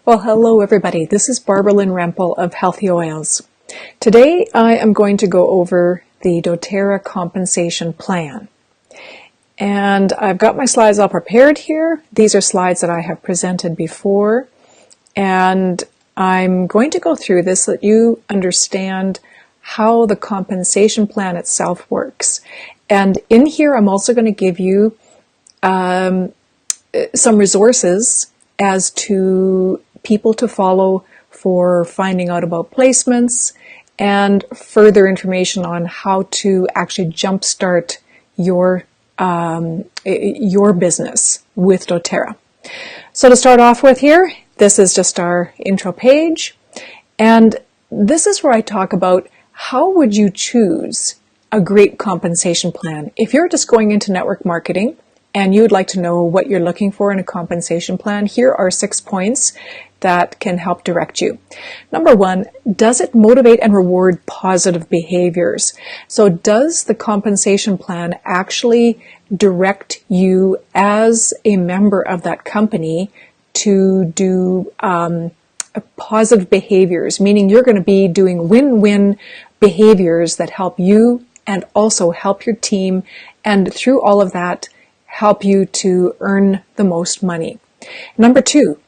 Well, hello everybody. This is Barbara Lynn Rempel of Healthy Oils. Today I am going to go over the dōTERRA compensation plan. And I've got my slides all prepared here. These are slides that I have presented before. And I'm going to go through this so that you understand how the compensation plan itself works. And in here I'm also going to give you some resources as to people to follow for finding out about placements and further information on how to actually jumpstart your business with dōTERRA. So to start off with here, this is just our intro page, and this is where I talk about how would you choose a great compensation plan. If you're just going into network marketing and you would like to know what you're looking for in a compensation plan, here are 6 points that can help direct you. Number 1, does it motivate and reward positive behaviors? So does the compensation plan actually direct you as a member of that company to do positive behaviors, meaning you're going to be doing win-win behaviors that help you and also help your team, and through all of that, help you to earn the most money. Number 2,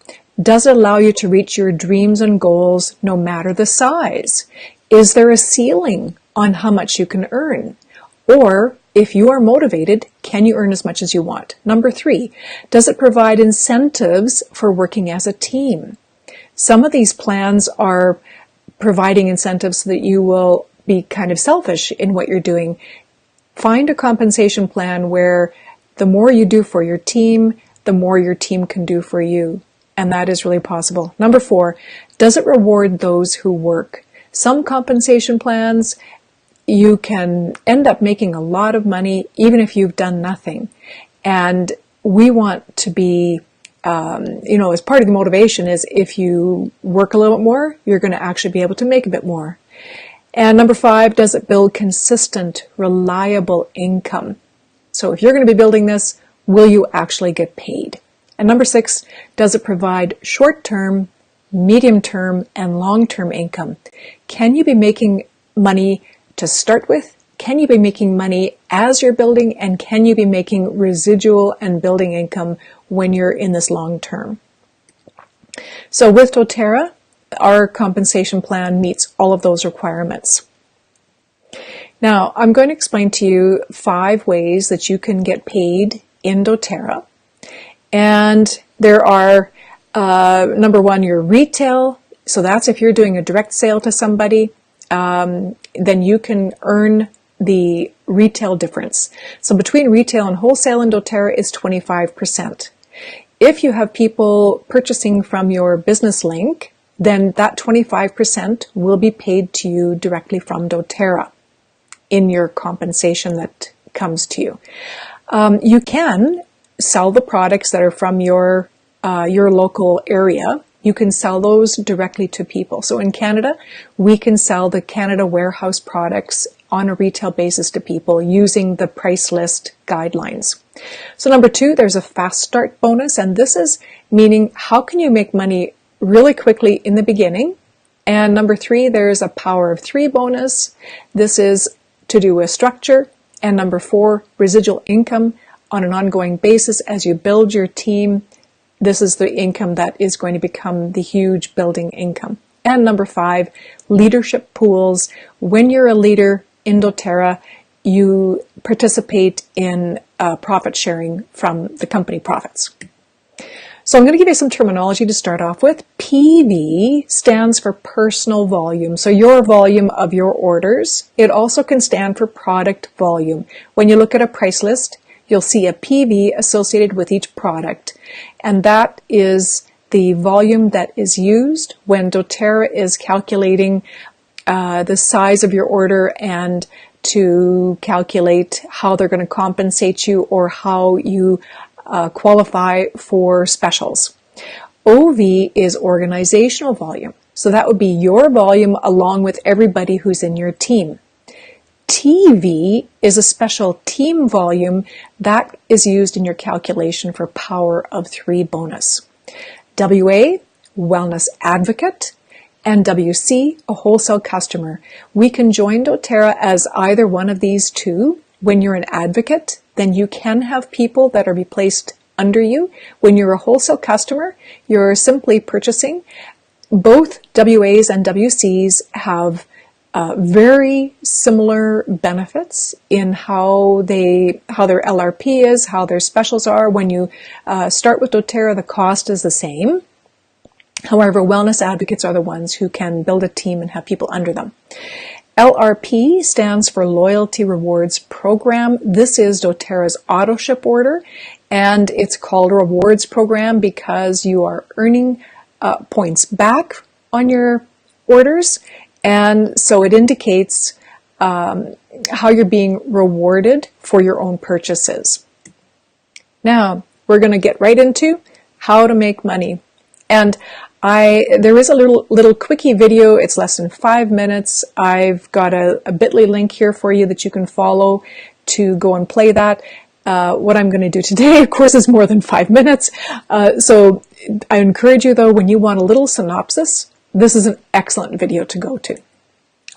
does it allow you to reach your dreams and goals no matter the size? Is there a ceiling on how much you can earn? Or if you are motivated, can you earn as much as you want? Number 3, does it provide incentives for working as a team? Some of these plans are providing incentives so that you will be kind of selfish in what you're doing. Find a compensation plan where the more you do for your team, the more your team can do for you. And that is really possible. Number 4, does it reward those who work? Some compensation plans, you can end up making a lot of money even if you've done nothing. And we want to be, as part of the motivation is if you work a little bit more, you're going to actually be able to make a bit more. And number 5, does it build consistent, reliable income? So if you're going to be building this, will you actually get paid? And number 6, does it provide short-term, medium-term, and long-term income? Can you be making money to start with? Can you be making money as you're building? And can you be making residual and building income when you're in this long term? So with dōTERRA, our compensation plan meets all of those requirements. Now, I'm going to explain to you 5 ways that you can get paid in dōTERRA. And there are, number 1, your retail. So that's if you're doing a direct sale to somebody, then you can earn the retail difference. So between retail and wholesale in dōTERRA is 25%. If you have people purchasing from your business link, then that 25% will be paid to you directly from dōTERRA in your compensation that comes to you. You can sell the products that are from your local area. You can sell those directly to people. So in Canada, we can sell the Canada Warehouse products on a retail basis to people using the price list guidelines. So number 2, there's a fast start bonus, and this is meaning how can you make money really quickly in the beginning. And number 3, there's a power of 3 bonus. This is to do with structure. And number 4, residual income on an ongoing basis as you build your team. This is the income that is going to become the huge building income. And number 5, leadership pools. When you're a leader in dōTERRA, you participate in profit sharing from the company profits. So I'm going to give you some terminology to start off with. PV stands for personal volume, so your volume of your orders. It also can stand for product volume. When you look at a price list, you'll see a PV associated with each product, and that is the volume that is used when dōTERRA is calculating the size of your order and to calculate how they're going to compensate you or how you qualify for specials. OV is organizational volume. So that would be your volume along with everybody who's in your team. TV is a special team volume that is used in your calculation for power of 3 bonus. WA, wellness advocate, and WC, a wholesale customer. We can join dōTERRA as either one of these two. When you're an advocate, then you can have people that are replaced under you. When you're a wholesale customer, you're simply purchasing. Both WAs and WCs have very similar benefits in how their LRP is, how their specials are. When you start with dōTERRA, the cost is the same. However, wellness advocates are the ones who can build a team and have people under them. LRP stands for Loyalty Rewards Program. This is dōTERRA's auto ship order, and it's called a rewards program because you are earning points back on your orders, and so it indicates how you're being rewarded for your own purchases. Now, we're going to get right into how to make money. And there is a little quickie video. It's less than 5 minutes. I've got a bit.ly link here for you that you can follow to go and play that. What I'm going to do today, of course, is more than 5 minutes. So I encourage you, though, when you want a little synopsis, this is an excellent video to go to.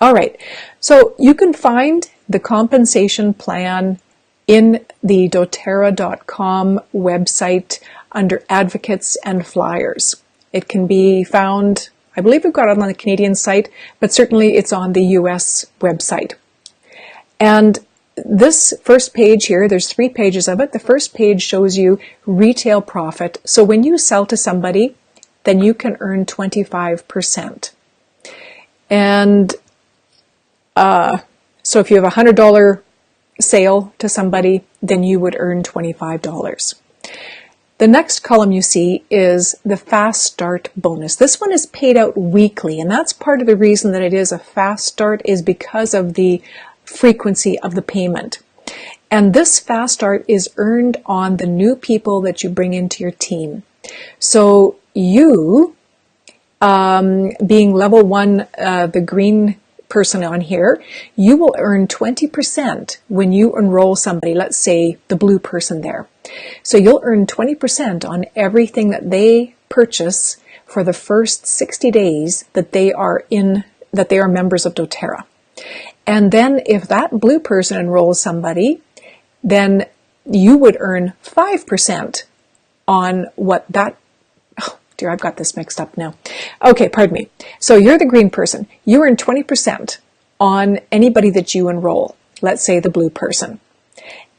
All right. So you can find the compensation plan in the dōTERRA.com website under Advocates and Flyers. It can be found, I believe we've got it on the Canadian site, but certainly it's on the US website. And this first page here, there's 3 pages of it. The first page shows you retail profit. So when you sell to somebody, then you can earn 25%. And so if you have a $100 sale to somebody, then you would earn $25. The next column you see is the fast start bonus. This one is paid out weekly, and that's part of the reason that it is a fast start is because of the frequency of the payment. And this fast start is earned on the new people that you bring into your team. So you, being level 1, the green person on here, you will earn 20% when you enroll somebody, let's say the blue person there. So you'll earn 20% on everything that they purchase for the first 60 days that they are members of dōTERRA. And then if that blue person enrolls somebody, then you would earn 5% on what that, oh dear, I've got this mixed up now. Okay, pardon me. So you're the green person. You earn 20% on anybody that you enroll, let's say the blue person.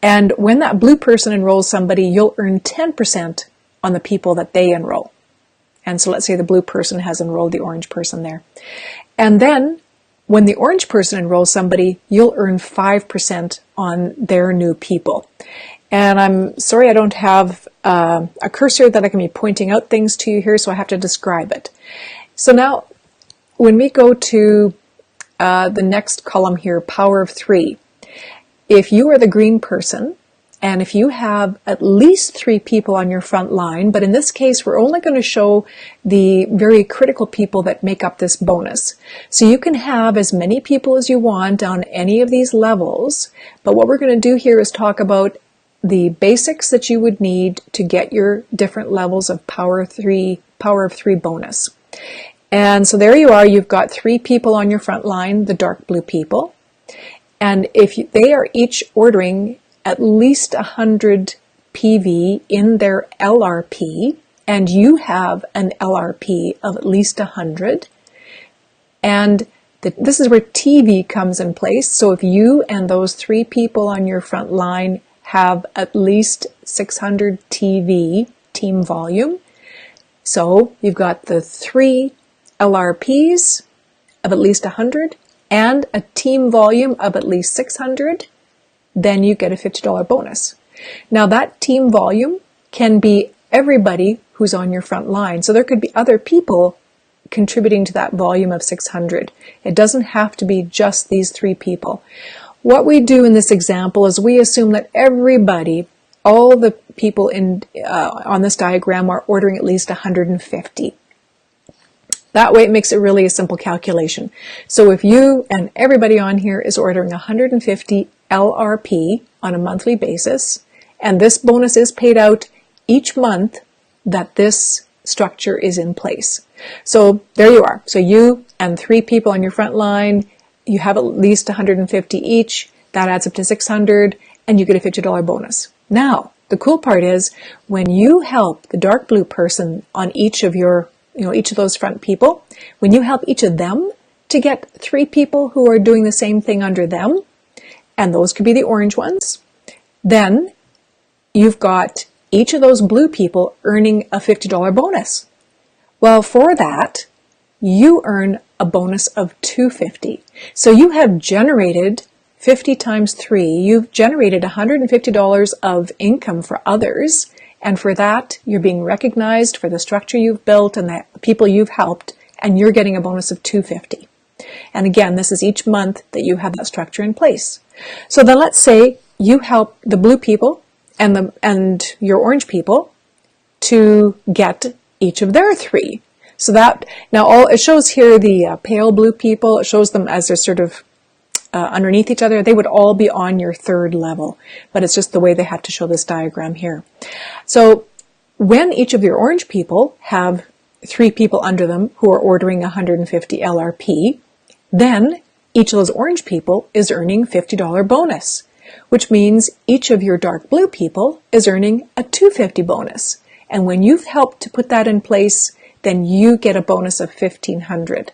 And when that blue person enrolls somebody, you'll earn 10% on the people that they enroll. And so let's say the blue person has enrolled the orange person there. And then when the orange person enrolls somebody, you'll earn 5% on their new people. And I'm sorry I don't have a cursor that I can be pointing out things to you here, so I have to describe it. So now, when we go to the next column here, power of 3, if you are the green person, and if you have at least 3 people on your front line, but in this case, we're only going to show the very critical people that make up this bonus. So you can have as many people as you want on any of these levels, but what we're going to do here is talk about the basics that you would need to get your different levels of power of 3 bonus. And so there you are, you've got 3 people on your front line, the dark blue people. And if they are each ordering at least 100 PV in their LRP, and you have an LRP of at least 100, and this is where TV comes in place. So if you and those 3 people on your front line have at least 600 TV, team volume, so you've got the 3 LRPs of at least 100 and a team volume of at least 600, then you get a $50 bonus. Now that team volume can be everybody who's on your front line. So there could be other people contributing to that volume of 600. It doesn't have to be just these 3 people. What we do in this example is we assume that everybody, all the people on this diagram are ordering at least 150. That way it makes it really a simple calculation. So if you and everybody on here is ordering 150 LRP on a monthly basis, and this bonus is paid out each month that this structure is in place. So there you are. So you and 3 people on your front line, you have at least 150 each. That adds up to 600, and you get a $50 bonus. Now, the cool part is when you help the dark blue person on each of your, each of those front people, when you help each of them to get 3 people who are doing the same thing under them, and those could be the orange ones, then you've got each of those blue people earning a $50 bonus. Well, for that, you earn a bonus of $250. So you have generated 50 times 3, you've generated $150 of income for others, and for that, you're being recognized for the structure you've built and the people you've helped, and you're getting a bonus of $250. And again, this is each month that you have that structure in place. So then let's say you help the blue people and your orange people to get each of their 3. So that, now it shows here the pale blue people, it shows them as they're sort of underneath each other. They would all be on your 3rd level, but it's just the way they have to show this diagram here. So when each of your orange people have 3 people under them who are ordering 150 LRP, then each of those orange people is earning $50 bonus, which means each of your dark blue people is earning a $250 bonus. And when you've helped to put that in place, then you get a bonus of $1,500.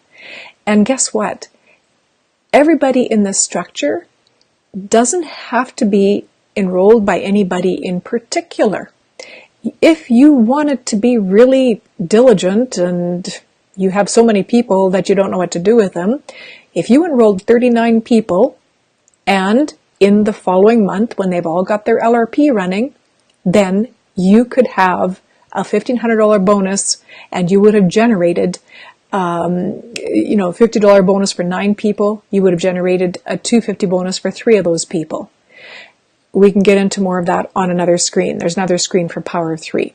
And guess what? Everybody in this structure doesn't have to be enrolled by anybody in particular. If you wanted to be really diligent and you have so many people that you don't know what to do with them, if you enrolled 39 people and in the following month when they've all got their LRP running, then you could have a $1,500 bonus and you would have generated $50 bonus for 9 people. You would have generated a $250 bonus for 3 of those people. We can get into more of that on another screen. There's another screen for Power of 3.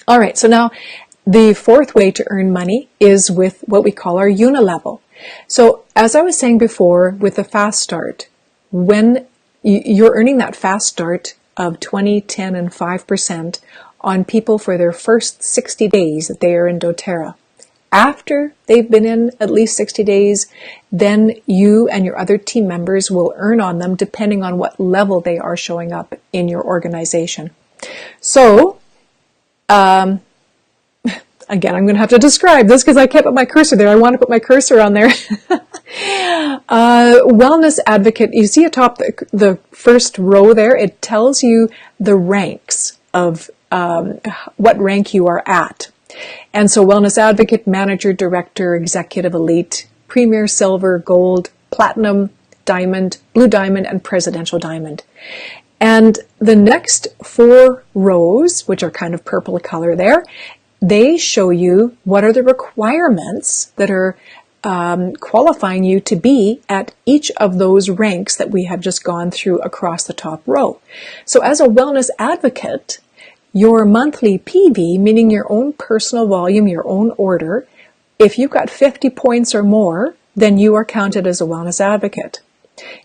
All right, so now the 4th way to earn money is with what we call our unilevel. So as I was saying before, with the fast start, when you're earning that fast start of 20, 10, and 5% on people for their first 60 days that they are in dōTERRA. After they've been in at least 60 days, then you and your other team members will earn on them depending on what level they are showing up in your organization. So, again, I'm going to have to describe this because I can't put my cursor there. I want to put my cursor on there. Wellness advocate, you see atop the first row there, it tells you the ranks of what rank you are at. And so wellness advocate, manager, director, executive, elite, premier, silver, gold, platinum, diamond, blue diamond, and presidential diamond. And the next 4 rows, which are kind of purple color there, they show you what are the requirements that are qualifying you to be at each of those ranks that we have just gone through across the top row. So as a wellness advocate, your monthly PV, meaning your own personal volume, your own order, if you've got 50 points or more, then you are counted as a wellness advocate.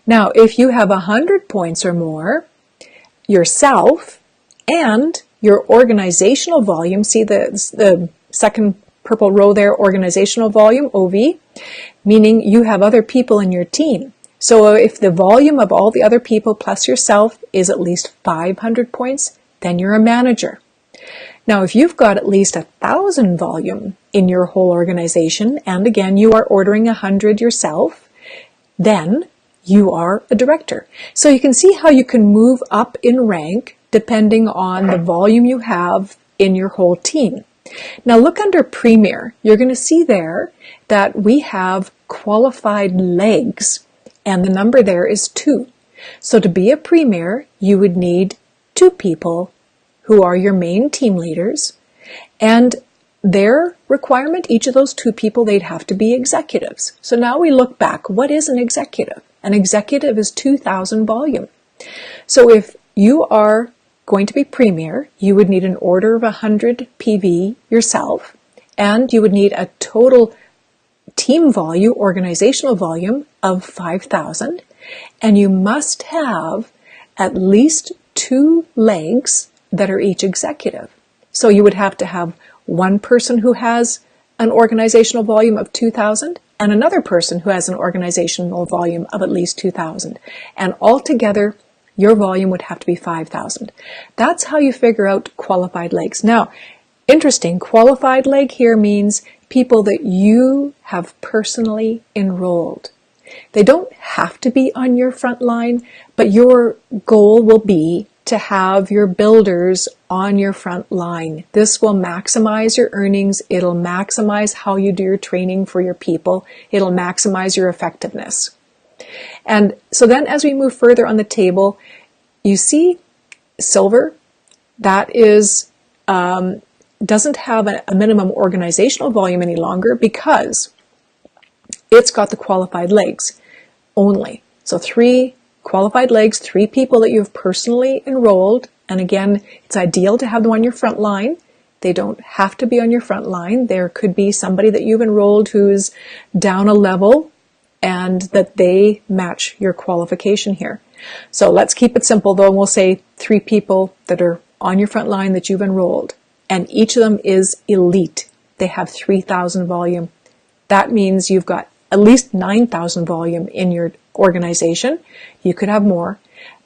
Now, if you have 100 points or more, yourself and your organizational volume, see the second purple row there, organizational volume, OV, meaning you have other people in your team. So if the volume of all the other people plus yourself is at least 500 points, then you're a manager. Now, if you've got at least 1,000 volume in your whole organization, and again, you are ordering 100 yourself, then you are a director. So you can see how you can move up in rank depending on the volume you have in your whole team. Now look under Premier. You're going to see there that we have qualified legs, and the number there is 2. So to be a Premier, you would need 2 people who are your main team leaders, and their requirement, each of those 2 people, they'd have to be executives. So now we look back. What is an executive? An executive is 2,000 volume. So if you are going to be Premier, you would need an order of 100 PV yourself, and you would need a total team volume, organizational volume of 5,000, and you must have at least 2 legs that are each executive. So you would have to have one person who has an organizational volume of 2,000 and another person who has an organizational volume of at least 2,000. And altogether, your volume would have to be 5,000. That's how you figure out qualified legs. Now, interesting, qualified leg here means people that you have personally enrolled. They don't have to be on your front line, but your goal will be to have your builders on your front line. This will maximize your earnings. It'll maximize how you do your training for your people. It'll maximize your effectiveness. And so then as we move further on the table, you see silver, that is, doesn't have a minimum organizational volume any longer because it's got the qualified legs only. So 3 qualified legs, 3 people that you've personally enrolled. And again, it's ideal to have them on your front line. They don't have to be on your front line. There could be somebody that you've enrolled who's down a level and that they match your qualification here. So let's keep it simple though, and we'll say 3 people that are on your front line that you've enrolled. And each of them is elite. They have 3,000 volume. That means you've got at least 9,000 volume in your organization. You could have more,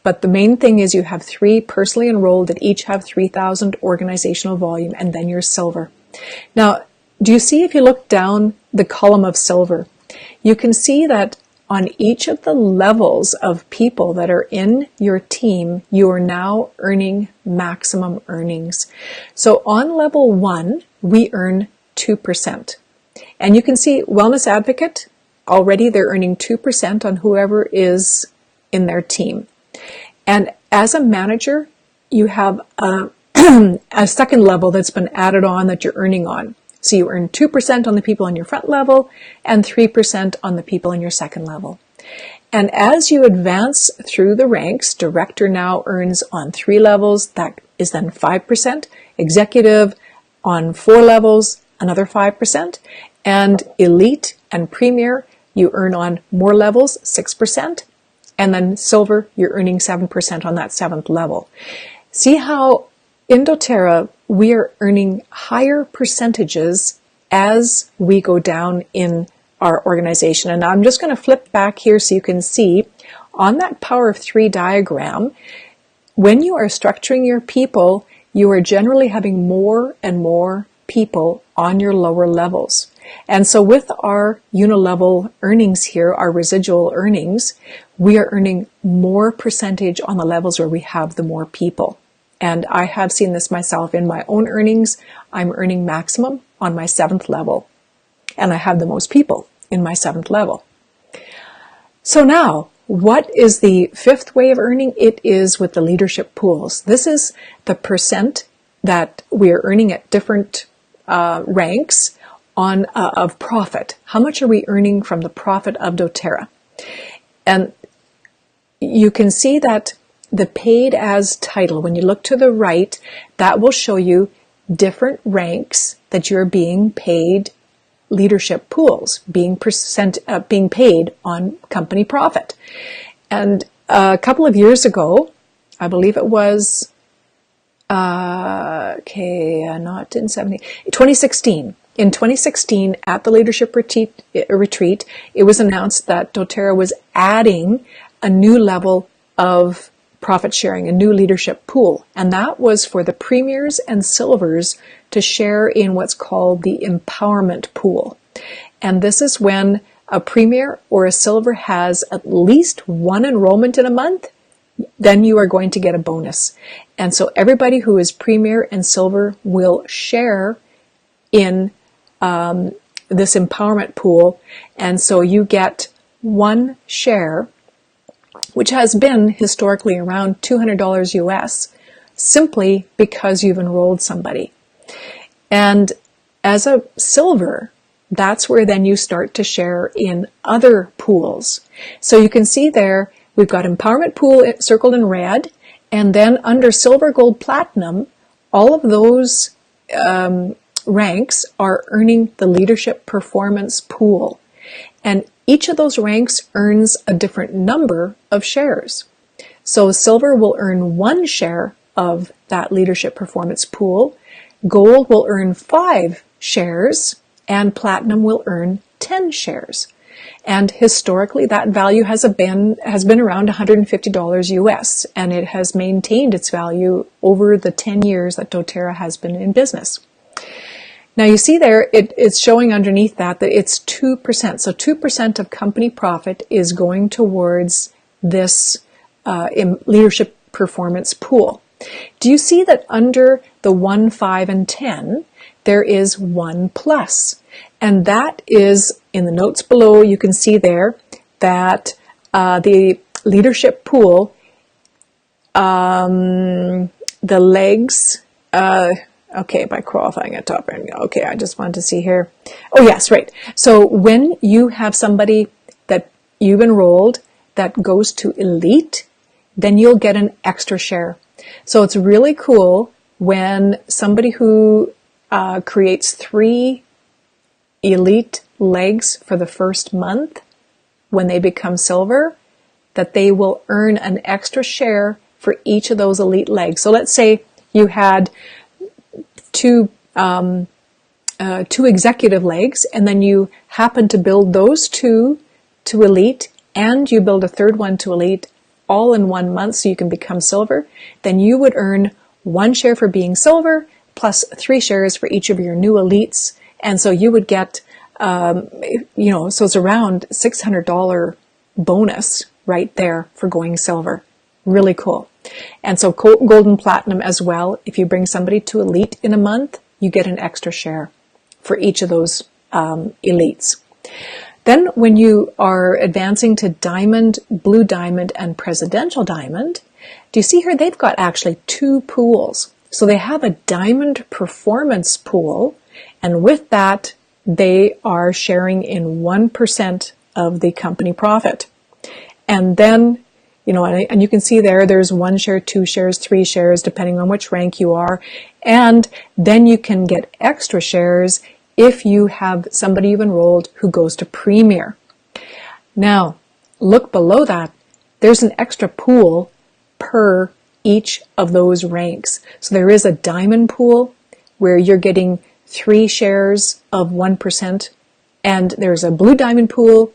but the main thing is you have 3 personally enrolled that each have 3,000 organizational volume, and then you're silver. Now, do you see if you look down the column of silver, you can see that on each of the levels of people that are in your team, you are now earning maximum earnings. So on level 1, we earn 2%. And you can see Wellness Advocate, already they're earning 2% on whoever is in their team. And as a manager, you have a second level that's been added on that you're earning on. So you earn 2% on the people on your front level and 3% on the people in your second level. And as you advance through the ranks, director now earns on 3 levels, that is then 5%, executive on 4 levels, another 5%, and elite and premier, you earn on more levels, 6%, and then silver, you're earning 7% on that 7th level. See how in dōTERRA, we are earning higher percentages as we go down in our organization. And I'm just going to flip back here so you can see on that power of 3 diagram, when you are structuring your people, you are generally having more and more people on your lower levels. And so with our unilevel earnings here, our residual earnings, we are earning more percentage on the levels where we have the more people. And I have seen this myself in my own earnings. I'm earning maximum on my 7th level. And I have the most people in my 7th level. So now, what is the 5th way of earning? It is with the leadership pools. This is the percent that we are earning at different ranks on of profit. How much are we earning from the profit of dōTERRA? And you can see that the paid as title, when you look to the right, that will show you different ranks that you're being paid leadership pools, being paid on company profit. And a couple of years ago, I believe it was, not in 2016. In 2016, at the leadership retreat, it was announced that dōTERRA was adding a new level of profit sharing, a new leadership pool. And that was for the premiers and silvers to share in what's called the empowerment pool. And this is when a premier or a silver has at least 1 enrollment in a month, then you are going to get a bonus. And so everybody who is premier and silver will share in this empowerment pool. And so you get 1 share, which has been historically around $200 US, simply because you've enrolled somebody. And as a silver, that's where then you start to share in other pools. So you can see there, we've got empowerment pool circled in red, and then under silver, gold, platinum, all of those ranks are earning the leadership performance pool. And each of those ranks earns a different number of shares. So silver will earn 1 share of that leadership performance pool. Gold will earn 5 shares and platinum will earn 10 shares. And historically, that value has been around $150 US, and it has maintained its value over the 10 years that dōTERRA has been in business. Now you see there, it's showing underneath that it's 2%. So 2% of company profit is going towards this leadership performance pool. Do you see that under the 1, 5, and 10, there is 1 plus? And that is, in the notes below, you can see there that the leadership pool, the legs, okay, by qualifying at top end. Okay, I just wanted to see here. Oh yes, right. So when you have somebody that you've enrolled that goes to elite, then you'll get an extra share. So it's really cool when somebody who creates 3 elite legs for the first month, when they become silver, that they will earn an extra share for each of those elite legs. So let's say you had two executive legs, and then you happen to build those 2 to elite, and you build a 3rd one to elite, all in 1 month so you can become silver, then you would earn 1 share for being silver, plus 3 shares for each of your new elites. And so you would get, so it's around $600 bonus right there for going silver. Really cool. And so gold and platinum as well. If you bring somebody to elite in a month, you get an extra share for each of those elites. Then when you are advancing to diamond, blue diamond, and presidential diamond, do you see here they've got actually 2 pools. So they have a diamond performance pool, and with that, they are sharing in 1% of the company profit. And then, and you can see there's 1 share, 2 shares, 3 shares, depending on which rank you are. And then you can get extra shares if you have somebody you've enrolled who goes to Premier. Now, look below that. There's an extra pool per each of those ranks. So there is a diamond pool where you're getting 3 shares of 1%, and there's a blue diamond pool.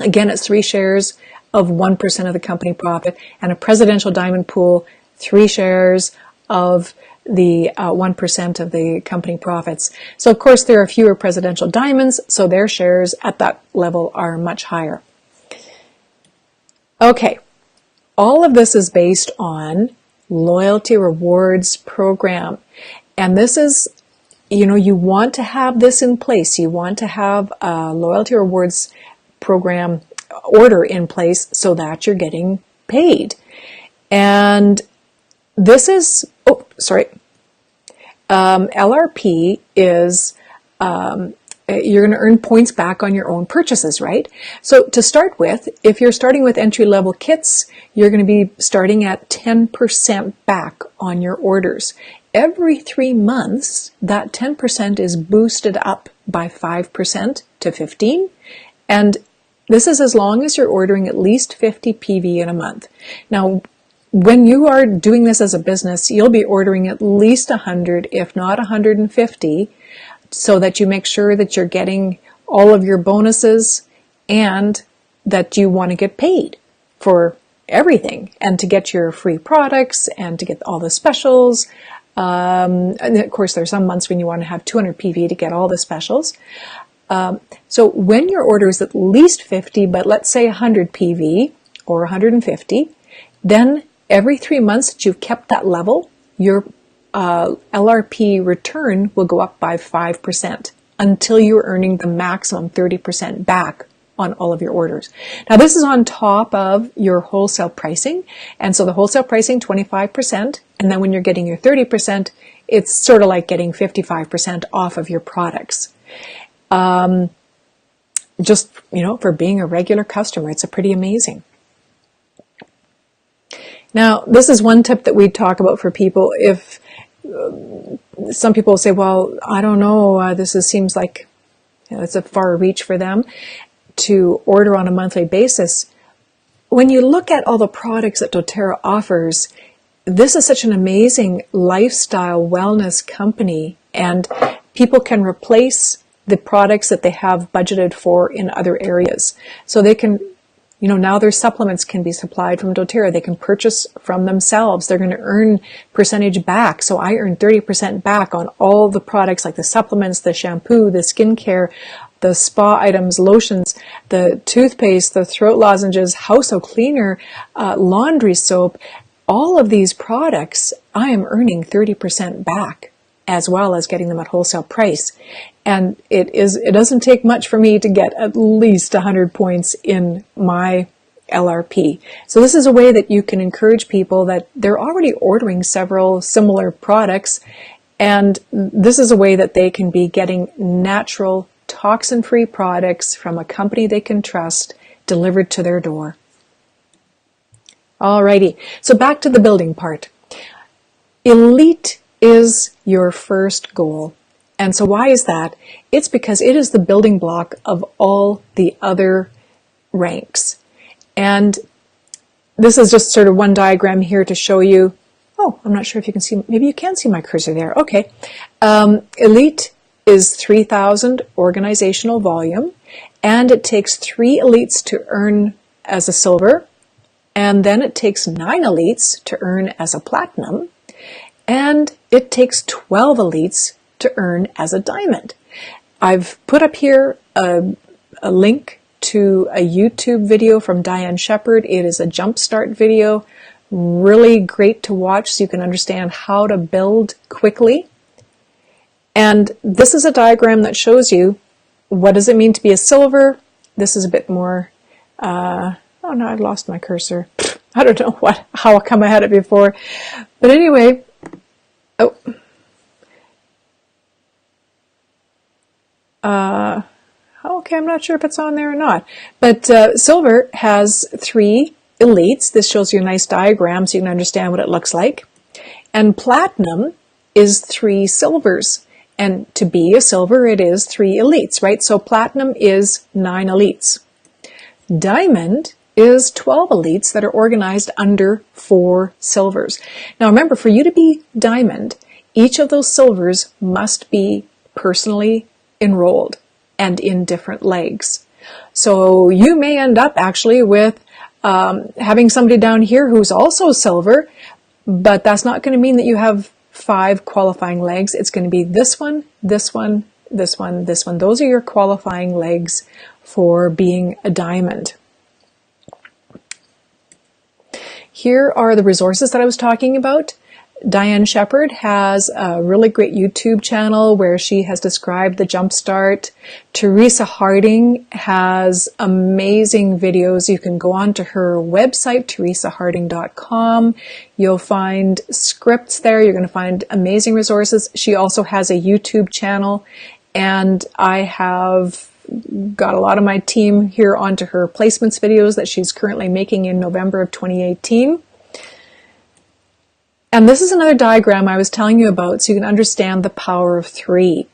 Again, it's 3 shares of 1% of the company profit, and a presidential diamond pool, 3 shares of the 1% of the company profits. So of course there are fewer presidential diamonds, so their shares at that level are much higher. Okay, all of this is based on loyalty rewards program, and this is, you want to have this in place. You want to have a loyalty rewards program order in place so that you're getting paid. And this is, LRP is, you're going to earn points back on your own purchases, right? So to start with, if you're starting with entry-level kits, you're going to be starting at 10% back on your orders. Every 3 months, that 10% is boosted up by 5% to 15%, and this is as long as you're ordering at least 50 PV in a month. Now, when you are doing this as a business, you'll be ordering at least 100, if not 150, so that you make sure that you're getting all of your bonuses and that you want to get paid for everything and to get your free products and to get all the specials. And of course, there are some months when you want to have 200 PV to get all the specials. So when your order is at least 50, but let's say 100 PV or 150, then every 3 months that you've kept that level, your LRP return will go up by 5% until you're earning the maximum 30% back on all of your orders. Now this is on top of your wholesale pricing, and so the wholesale pricing 25%, and then when you're getting your 30%, it's sort of like getting 55% off of your products. Just, for being a regular customer, it's pretty amazing. Now, this is one tip that we talk about for people. If some people say, well, I don't know, seems like it's a far reach for them to order on a monthly basis. When you look at all the products that dōTERRA offers, this is such an amazing lifestyle wellness company, and people can replace the products that they have budgeted for in other areas. So they can, you know, now their supplements can be supplied from dōTERRA. They can purchase from themselves. They're going to earn percentage back. So I earn 30% back on all the products, like the supplements, the shampoo, the skincare, the spa items, lotions, the toothpaste, the throat lozenges, household cleaner, laundry soap. All of these products, I am earning 30% back, as well as getting them at wholesale price. And it doesn't take much for me to get at least 100 points in my LRP. So this is a way that you can encourage people that they're already ordering several similar products, and this is a way that they can be getting natural, toxin-free products from a company they can trust delivered to their door. Alrighty, so back to the building part. Elite is your first goal. And so why is that? It's because it is the building block of all the other ranks. And this is just sort of one diagram here to show you. Oh, I'm not sure if you can see, maybe you can see my cursor there. Okay. Elite is 3,000 organizational volume, and it takes 3 elites to earn as a silver, and then it takes 9 elites to earn as a platinum, and it takes 12 elites to earn as a diamond. I've put up here a link to a YouTube video from Diane Shepherd. It is a jumpstart video, really great to watch so you can understand how to build quickly. And this is a diagram that shows you what does it mean to be a silver. This is a bit more, oh no, I've lost my cursor. I don't know how come I had it before. But anyway, okay, I'm not sure if it's on there or not. But silver has 3 elites. This shows you a nice diagram so you can understand what it looks like. And platinum is 3 silvers. And to be a silver, it is 3 elites, right? So platinum is 9 elites. Diamond is 12 elites that are organized under 4 silvers. Now remember, for you to be diamond, each of those silvers must be personally enrolled and in different legs. So you may end up actually with having somebody down here who's also silver, but that's not going to mean that you have 5 qualifying legs. It's going to be this one, this one, this one, this one. Those are your qualifying legs for being a diamond. Here are the resources that I was talking about. Diane Shepherd has a really great YouTube channel where she has described the Jumpstart. Teresa Harding has amazing videos. You can go on to her website, teresaharding.com. You'll find scripts there. You're going to find amazing resources. She also has a YouTube channel, and I have got a lot of my team here onto her placements videos that she's currently making in November of 2018. And this is another diagram I was telling you about so you can understand the power of 3.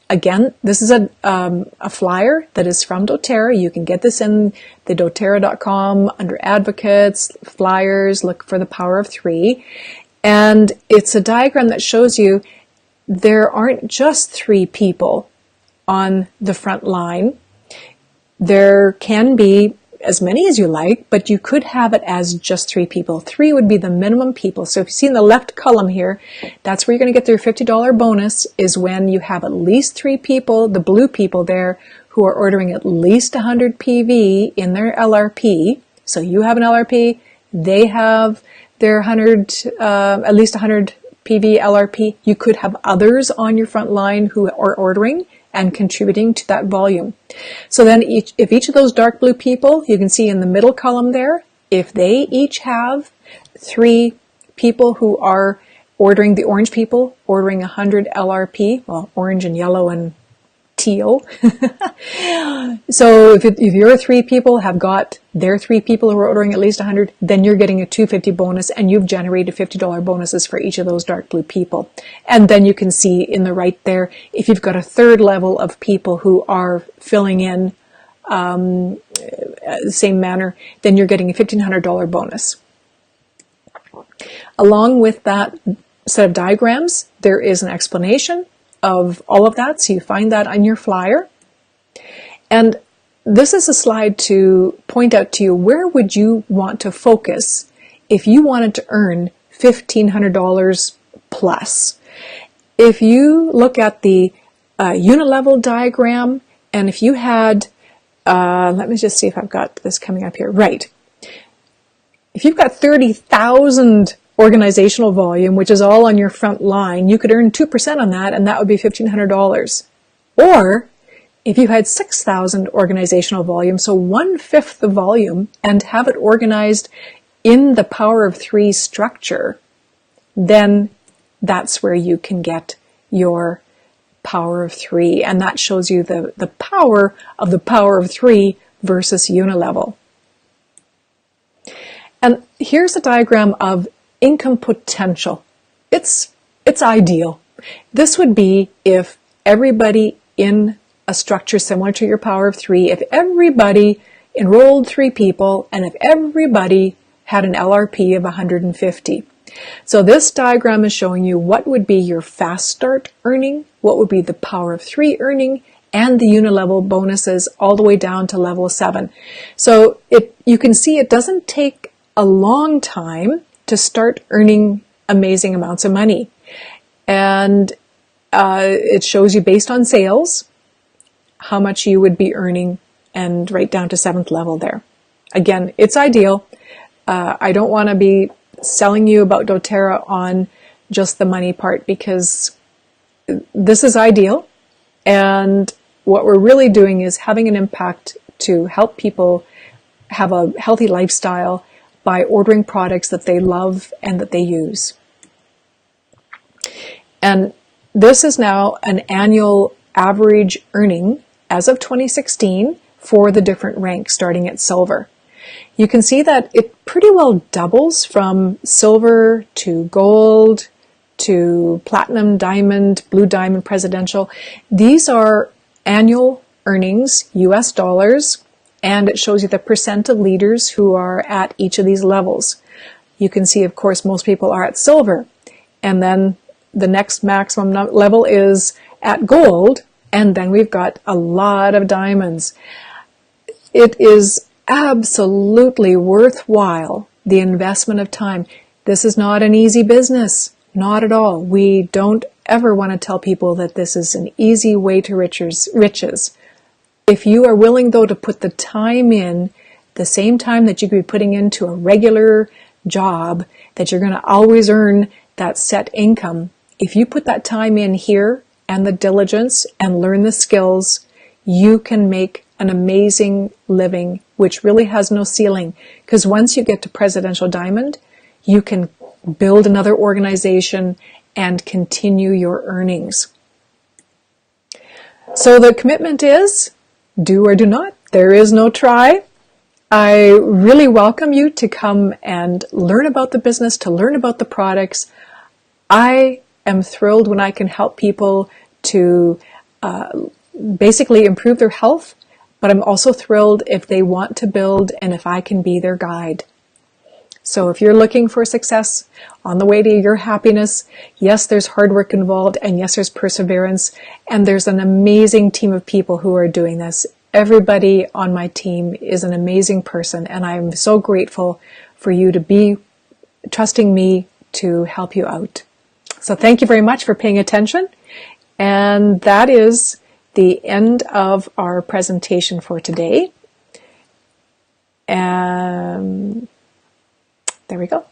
Again, this is a flyer that is from dōTERRA. You can get this in the dōTERRA.com under advocates, flyers, look for the power of 3. And it's a diagram that shows you there aren't just 3 people on the front line. There can be as many as you like, but you could have it as just 3 people. 3 would be the minimum people. So if you see in the left column here, that's where you're going to get their $50 bonus, is when you have at least 3 people, the blue people there, who are ordering at least 100 PV in their LRP. So you have an LRP, they have their at least 100 PV LRP. You could have others on your front line who are ordering and contributing to that volume. So then if each of those dark blue people, you can see in the middle column there, if they each have 3 people who are ordering, the orange people ordering 100 LRP, well, orange and yellow and teal. So if your 3 people have got their 3 people who are ordering at least 100, then you're getting a $250 bonus, and you've generated $50 bonuses for each of those dark blue people. And then you can see in the right there, if you've got a 3rd level of people who are filling in the same manner, then you're getting a $1,500 bonus. Along with that set of diagrams, there is an explanation of all of that, so you find that on your flyer. And this is a slide to point out to you, where would you want to focus if you wanted to earn $1,500 plus? If you look at the unit level diagram, and if you had, let me just see if I've got this coming up here. Right. If you've got 30,000 organizational volume, which is all on your front line, you could earn 2% on that, and that would be $1,500. Or if you had 6,000 organizational volume, so 1/5 the volume, and have it organized in the power of 3 structure, then that's where you can get your power of 3. And that shows you the power of 3 versus unilevel. And here's a diagram of income potential. It's ideal. This would be if everybody in a structure similar to your power of 3, if everybody enrolled 3 people, and if everybody had an LRP of 150. So this diagram is showing you what would be your fast start earning, what would be the power of 3 earning, and the unilevel bonuses all the way down to level 7. So you can see it doesn't take a long time to start earning amazing amounts of money. And it shows you based on sales how much you would be earning, and right down to 7th level there. Again, it's ideal. I don't want to be selling you about dōTERRA on just the money part, because this is ideal. And what we're really doing is having an impact to help people have a healthy lifestyle by ordering products that they love and that they use. And this is now an annual average earning as of 2016 for the different ranks starting at silver. You can see that it pretty well doubles from silver to gold to platinum, diamond, blue diamond, presidential. These are annual earnings, US dollars, and it shows you the percent of leaders who are at each of these levels. You can see, of course, most people are at silver, and then the next maximum level is at gold, and then we've got a lot of diamonds. It is absolutely worthwhile, the investment of time. This is not an easy business, not at all. We don't ever want to tell people that this is an easy way to riches. If you are willing, though, to put the time in, the same time that you could be putting into a regular job, that you're going to always earn that set income, if you put that time in here and the diligence and learn the skills, you can make an amazing living, which really has no ceiling. Because once you get to Presidential Diamond, you can build another organization and continue your earnings. So the commitment is do or do not. There is no try. I really welcome you to come and learn about the business, to learn about the products. I am thrilled when I can help people to basically improve their health, but I'm also thrilled if they want to build and if I can be their guide. So if you're looking for success on the way to your happiness, yes, there's hard work involved, and yes, there's perseverance, and there's an amazing team of people who are doing this. Everybody on my team is an amazing person, and I'm so grateful for you to be trusting me to help you out. So thank you very much for paying attention, and that is the end of our presentation for today. And there we go.